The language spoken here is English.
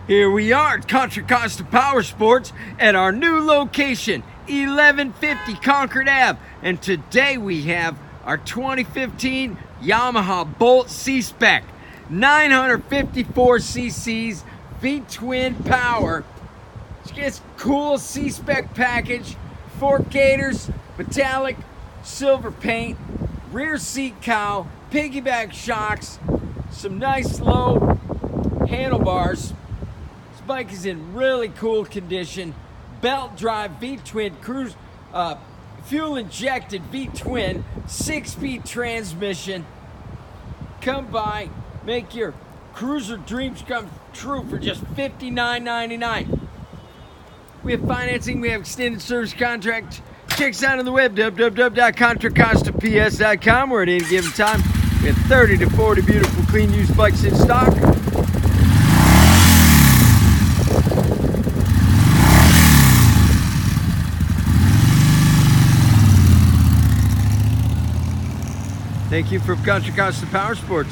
Here we are at Contra Costa Powersports at our new location, 1150 Concord Ave. And today we have our 2015 Yamaha Bolt C-Spec 954 cc's V-twin power. It's just cool C-Spec package, fork gators, metallic, silver paint, rear seat cowl, piggyback shocks, some nice low handlebars. This bike is in really cool condition. Belt drive V-twin cruise, fuel injected V-twin, 6-speed transmission. Come by, make your cruiser dreams come true for just $59.99. We have financing, we have extended service contract. Check us out on the web, www.contracostaps.com, where at any given time we have 30 to 40 beautiful clean used bikes in stock. Thank you from Contra Costa Powersports.